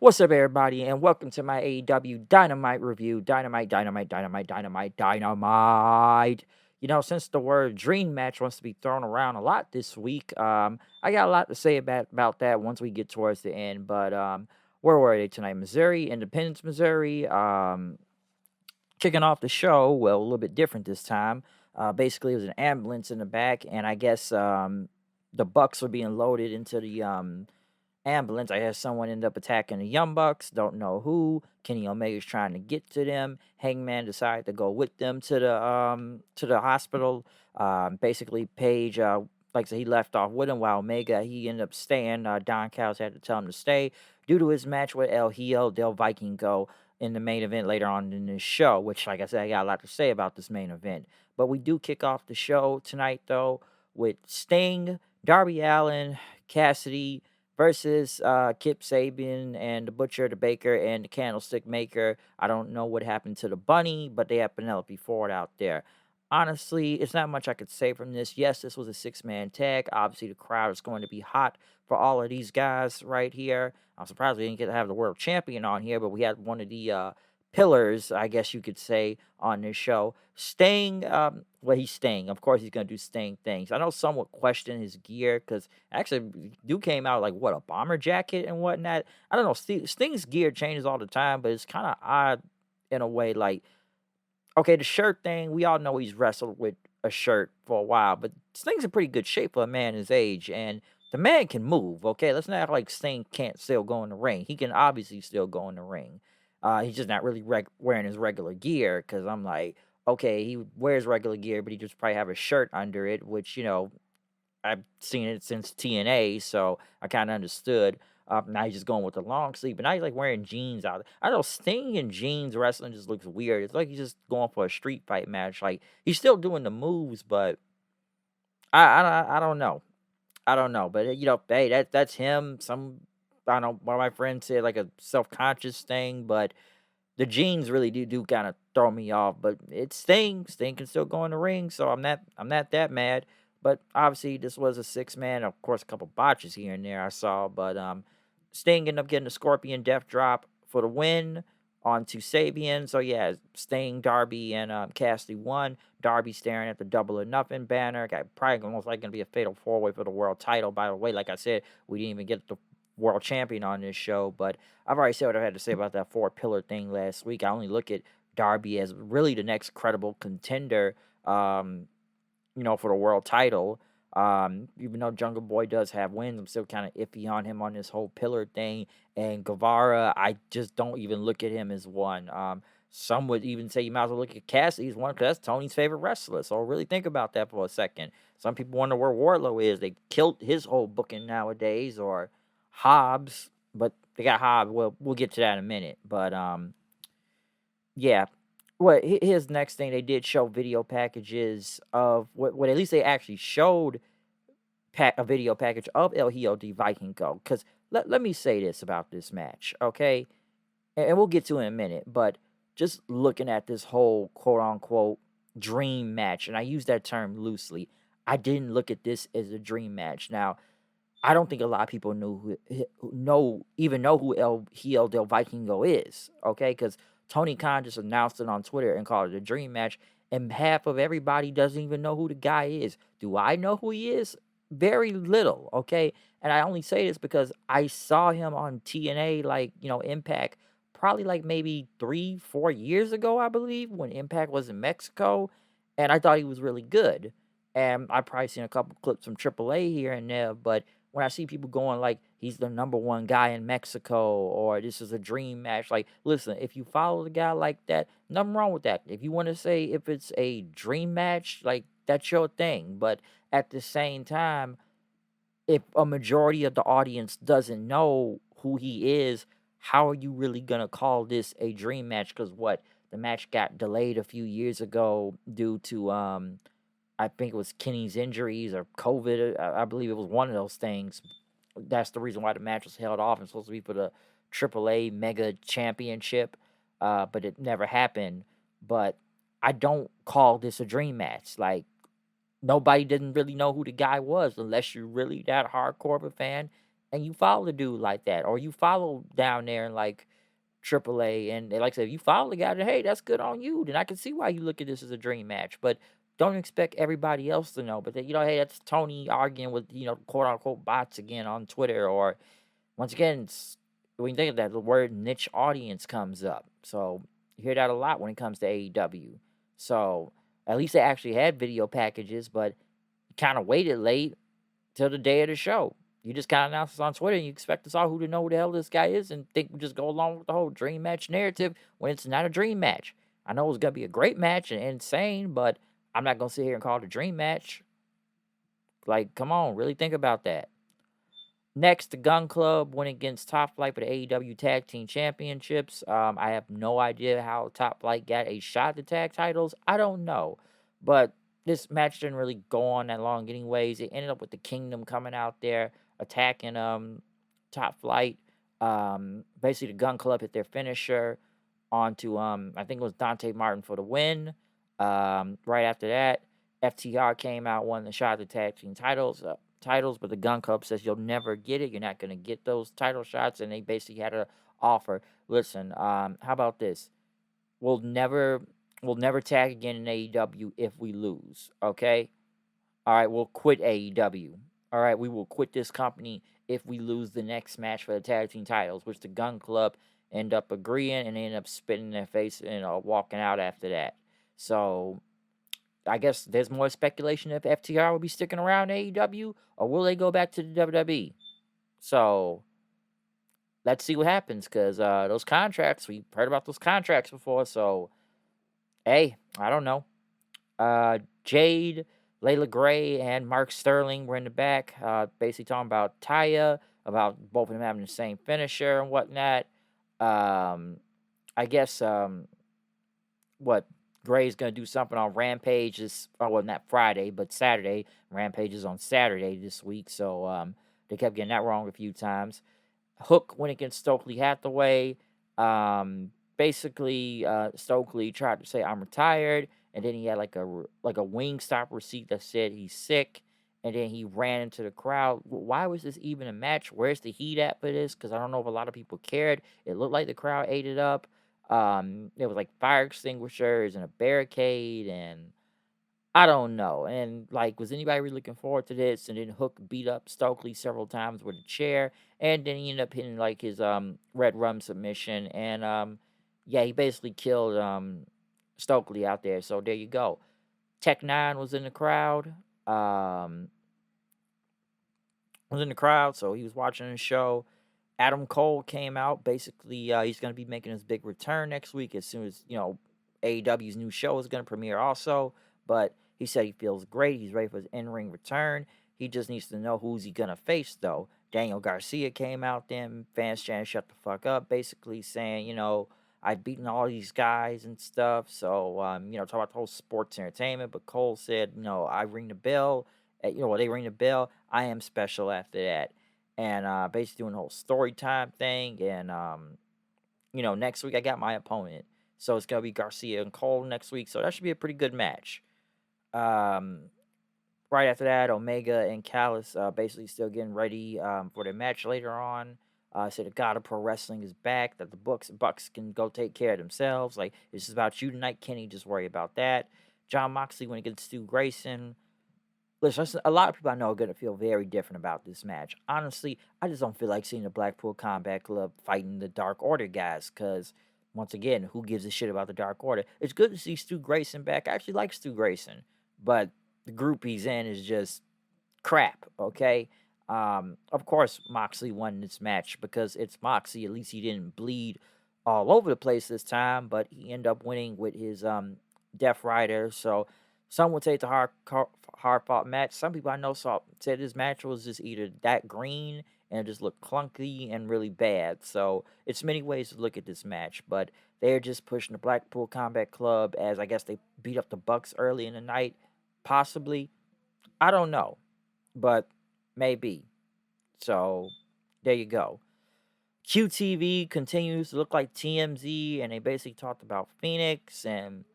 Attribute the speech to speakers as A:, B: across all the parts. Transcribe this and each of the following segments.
A: What's up, everybody, and welcome to my AEW Dynamite review. Dynamite. Since the word dream match wants to be thrown around a lot this week, I got a lot to say about that once we get towards the end. But where were they tonight? Missouri, Independence, Missouri. Kicking off the show, well, a little bit different this time. Basically, it was an ambulance in the back, and I guess the Bucks were being loaded into the ambulance. I had someone end up attacking the Young Bucks. Don't know who. Kenny Omega's trying to get to them. Hangman decided to go with them to the hospital. Basically, Page, like I said, he left off with him while Omega he ended up staying. Don Callis had to tell him to stay due to his match with El Hijo del Vikingo in the main event later on in this show. Which, like I said, I got a lot to say about this main event. But we do kick off the show tonight though with Sting, Darby Allin, Cassidy versus Kip Sabian and the Butcher, the Baker, and the Candlestick Maker. I don't know what happened to the Bunny, but they have Penelope Ford out there. Honestly, it's not much I could say from this. Yes, this was a six-man tag. Obviously, the crowd is going to be hot for all of these guys right here. I'm surprised we didn't get to have the world champion on here, but we had one of the pillars, I guess you could say, on this show. Sting, he's Sting. Of course, he's going to do Sting things. I know some would question his gear because actually, dude came out like, what, a bomber jacket and whatnot. I don't know. Sting's gear changes all the time, but it's kind of odd in a way. Like, okay, the shirt thing, we all know he's wrestled with a shirt for a while, but Sting's in pretty good shape for a man his age, and the man can move, okay? Let's not act like Sting can't still go in the ring. He can obviously still go in the ring. He's just not really wearing his regular gear, because I'm like, okay, he wears regular gear, but he just probably have a shirt under it, which, I've seen it since TNA, so I kind of understood. Now he's just going with the long sleeve, but now he's like wearing jeans out. I don't know, Sting in jeans wrestling just looks weird. It's like he's just going for a street fight match. Like he's still doing the moves, but I don't know. I don't know, but hey, that's him. I don't know. One of my friends said like a self conscious thing, but the jeans really do kind of throw me off. But it's Sting. Sting can still go in the ring, so I'm not that mad. But obviously, this was a six-man. Of course, a couple botches here and there I saw. But Sting ended up getting the Scorpion Death Drop for the win onto Sabian. So yeah, Sting, Darby, and Cassidy won. Darby staring at the Double or Nothing banner. Probably most likely going to be a fatal four-way for the world title. By the way, like I said, we didn't even get the world champion on this show. But I've already said what I had to say about that four-pillar thing last week. I only look at Darby as really the next credible contender, for the world title. Even though Jungle Boy does have wins, I'm still kind of iffy on him on this whole pillar thing. And Guevara, I just don't even look at him as one. Some would even say you might as well look at Cassidy as one because that's Tony's favorite wrestler. So really think about that for a second. Some people wonder where Wardlow is. They killed his whole booking nowadays, or Hobbs, but they got Hobbs. Well, we'll get to that in a minute. But yeah. Well, here's the next thing. They did show video packages of what at least they actually showed a video package of El Hijo de Vikingo. Because let me say this about this match, okay? And we'll get to it in a minute. But just looking at this whole quote unquote dream match, and I use that term loosely, I didn't look at this as a dream match. Now, I don't think a lot of people even know who El Hijo del Vikingo is, okay? Because Tony Khan just announced it on Twitter and called it a dream match, and half of everybody doesn't even know who the guy is. Do I know who he is? Very little, okay? And I only say this because I saw him on TNA, like, Impact, probably like maybe 3-4 years ago, I believe, when Impact was in Mexico, and I thought he was really good. And I've probably seen a couple clips from AAA here and there, but when I see people going like he's the number one guy in Mexico or this is a dream match, like listen, if you follow the guy like that, nothing wrong with that. If you want to say if it's a dream match, like that's your thing. But at the same time, if a majority of the audience doesn't know who he is, how are you really gonna call this a dream match? Because what the match got delayed a few years ago due to I think it was Kenny's injuries or COVID. I believe it was one of those things. That's the reason why the match was held off and supposed to be for the AAA Mega Championship, but it never happened. But I don't call this a dream match. Like, nobody didn't really know who the guy was unless you're really that hardcore of a fan. and you follow the dude like that, or you follow down there and like AAA, and like I said, if you follow the guy, then hey, that's good on you. Then I can see why you look at this as a dream match. But don't expect everybody else to know. But then, hey, that's Tony arguing with quote unquote bots again on Twitter, or once again, when you think of that, the word niche audience comes up. So you hear that a lot when it comes to AEW. So at least they actually had video packages, but kind of waited late till the day of the show. You just kind of announce this on Twitter, and you expect us all who to know who the hell this guy is, and think we just go along with the whole dream match narrative when it's not a dream match. I know it's gonna be a great match and insane, but I'm not gonna sit here and call it a dream match. Like, come on, really think about that. Next, the Gun Club went against Top Flight for the AEW Tag Team Championships. I have no idea how Top Flight got a shot at the tag titles. I don't know. But this match didn't really go on that long anyways. It ended up with the Kingdom coming out there, attacking Top Flight. Basically, the Gun Club hit their finisher onto, I think it was Dante Martin for the win. Right after that, FTR came out, won the shot at the tag team titles, but the Gun Club says you'll never get it. You're not going to get those title shots, and they basically had an offer. Listen, how about this? We'll never tag again in AEW if we lose. Okay. All right, we'll quit AEW. All right, we will quit this company if we lose the next match for the tag team titles, which the Gun Club end up agreeing, and they end up spitting in their face and walking out after that. So I guess there's more speculation if FTR will be sticking around AEW, or will they go back to the WWE? So let's see what happens, because those contracts, we've heard about those contracts before. So hey, I don't know. Jade, Layla Gray, and Mark Sterling were in the back, basically talking about Taya, about both of them having the same finisher and whatnot. I guess what Gray's gonna do something on Rampage this, well, not Friday, but Saturday. Rampage is on Saturday this week, so they kept getting that wrong a few times. Hook went against Stokely Hathaway. Basically, Stokely tried to say I'm retired, and then he had like a Wingstop receipt that said he's sick, and then he ran into the crowd. Why was this even a match? Where's the heat at for this? Because I don't know if a lot of people cared. It looked like the crowd ate it up. There was like fire extinguishers and a barricade, and I don't know. And like, was anybody really looking forward to this? And then Hook beat up Stokely several times with a chair, and then he ended up hitting like his red rum submission, and yeah, he basically killed Stokely out there. So there you go. Tech Nine was in the crowd. So he was watching the show. Adam Cole came out. Basically, he's going to be making his big return next week as soon as, AEW's new show is going to premiere also. But he said he feels great. He's ready for his in-ring return. He just needs to know who's he going to face, though. Daniel Garcia came out then. Fans trying to shut the fuck up, basically saying, I've beaten all these guys and stuff. So, talk about the whole sports entertainment. But Cole said, I ring the bell. They ring the bell. I am special after that. And basically doing the whole story time thing. And, next week I got my opponent. So it's going to be Garcia and Cole next week. So that should be a pretty good match. Right after that, Omega and Callis basically still getting ready for their match later on. Said the God of Pro Wrestling is back, that the Bucks can go take care of themselves. Like, this is about you tonight, Kenny. Just worry about that. John Moxley went against Stu Grayson. Listen, a lot of people I know are going to feel very different about this match. Honestly, I just don't feel like seeing the Blackpool Combat Club fighting the Dark Order guys, because, once again, who gives a shit about the Dark Order? It's good to see Stu Grayson back. I actually like Stu Grayson, but the group he's in is just crap, okay? Of course, Moxley won this match because it's Moxley. At least he didn't bleed all over the place this time, but he ended up winning with his Death Rider. So some would say it's a hard fought match. Some people I know said this match was just either that green and it just looked clunky and really bad. So it's many ways to look at this match, but they're just pushing the Blackpool Combat Club as I guess they beat up the Bucks early in the night, possibly. I don't know, but maybe. So there you go. QTV continues to look like TMZ, and they basically talked about Phoenix, and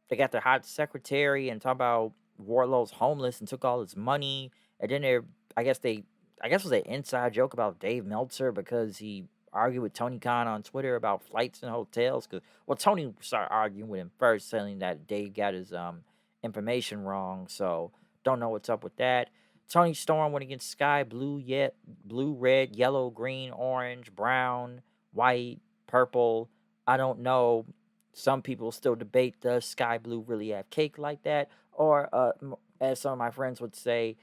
A: they got their hot secretary and talk about Warlow's homeless and took all his money. And then I guess they I guess it was an inside joke about Dave Meltzer because he argued with Tony Khan on Twitter about flights and hotels. Because well, Tony started arguing with him first, saying that Dave got his information wrong. So don't know what's up with that. Tony Storm went against Sky Blue, yet blue, red, yellow, green, orange, brown, white, purple. I don't know. Some people still debate, does Sky Blue really have cake like that, or as some of my friends would say,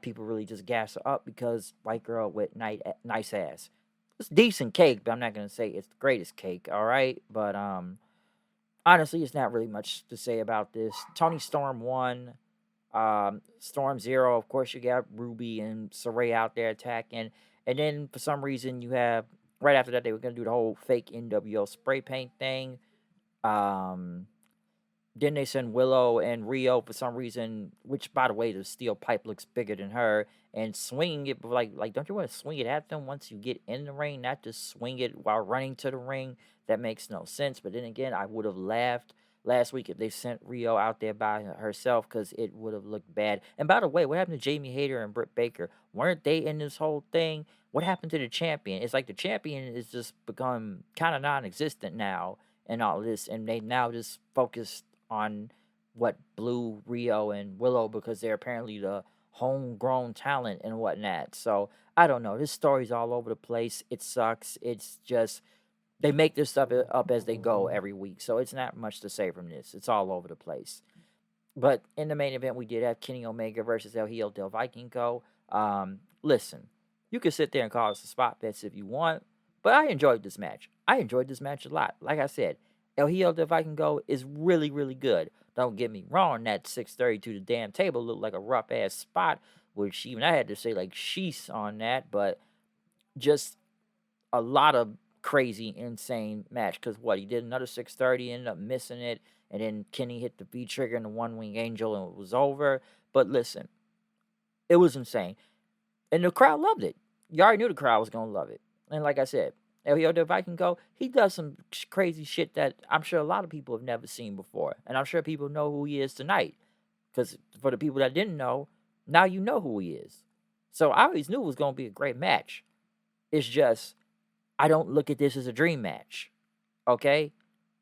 A: people really just gas her up because white girl with nice ass. It's decent cake, but I'm not gonna say it's the greatest cake. All right, but honestly, it's not really much to say about this. Tony Storm won. Storm Zero, of course, you got Ruby and Saray out there attacking, and then for some reason you have right after that they were gonna do the whole fake NWO spray paint thing. Um, then they send Willow and Rio for some reason, which by the way, the steel pipe looks bigger than her, and swinging it but like don't you want to swing it at them once you get in the ring, not just swing it while running to the ring? That makes no sense. But then again, I would have laughed last week if they sent Rio out there by herself because it would have looked bad. And by the way, what happened to Jamie Hayter and Britt Baker? Weren't they in this whole thing? What happened to the champion? It's like the champion is just become kind of non-existent now and all this, and they now just focus on what Blue, Rio, and Willow because they're apparently the homegrown talent and whatnot. So I don't know. This story's all over the place. It sucks. It's just they make this stuff up as they go every week. So it's not much to say from this. It's all over the place. But in the main event, we did have Kenny Omega versus El Hijo del Vikingo. Listen, you can sit there and call us a spot bets if you want, but I enjoyed this match. I enjoyed this match a lot. Like I said, El Hijo del Vikingo is really, really good. Don't get me wrong, that 630 to the damn table looked like a rough ass spot, which even I had to say like sheesh on that, but just a lot of crazy, insane match. Because what he did another 630, ended up missing it, and then Kenny hit the V trigger and the One Wing Angel, and it was over. But listen, it was insane, and the crowd loved it. You already knew the crowd was gonna love it, and like I said, El Hijo del Vikingo, he does some crazy shit that I'm sure a lot of people have never seen before, and I'm sure people know who he is tonight. Because for the people that didn't know, now you know who he is. So I always knew it was gonna be a great match. It's just I don't look at this as a dream match. Okay?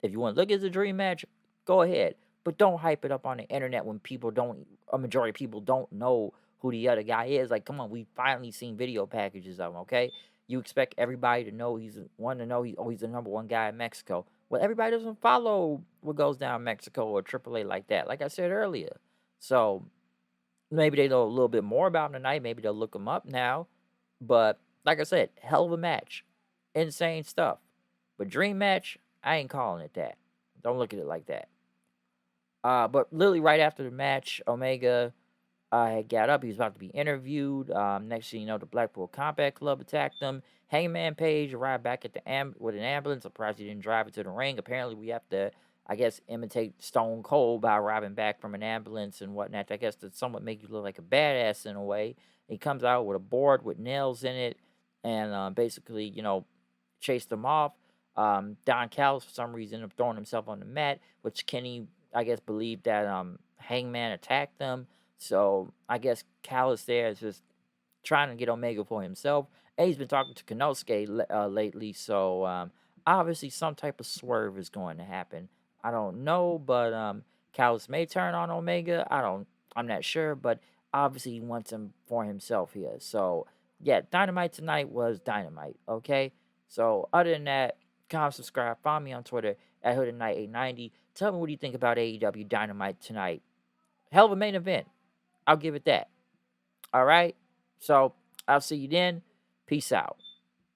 A: If you want to look at it as a dream match, go ahead. But don't hype it up on the internet when a majority of people don't know who the other guy is. Like, come on, we finally seen video packages of him, okay? You expect everybody to know he's the number one guy in Mexico. Well, everybody doesn't follow what goes down in Mexico or AAA like that, like I said earlier. So maybe they know a little bit more about him tonight. Maybe they'll look him up now. But like I said, hell of a match. Insane stuff. But dream match, I ain't calling it that. Don't look at it like that. But literally right after the match, Omega had got up. He was about to be interviewed. Next thing you know, the Blackpool Combat Club attacked him. Hangman Page arrived back at the with an ambulance. Surprised he didn't drive it to the ring. Apparently, we have to, I guess, imitate Stone Cold by arriving back from an ambulance and whatnot. I guess to somewhat make you look like a badass in a way. He comes out with a board with nails in it and basically, chased him off. Don Callis, for some reason, ended up throwing himself on the mat, which Kenny, I guess, believed that Hangman attacked them. So I guess Callis there is just trying to get Omega for himself. And he's been talking to Konosuke lately, so obviously some type of swerve is going to happen. I don't know, but Callis may turn on Omega. I'm not sure, but obviously he wants him for himself here. So yeah, Dynamite tonight was Dynamite. Okay, so other than that, comment, subscribe, follow me on Twitter at HoodandKnight890. Tell me what you think about AEW Dynamite tonight. Hell of a main event. I'll give it that. All right. So I'll see you then. Peace out.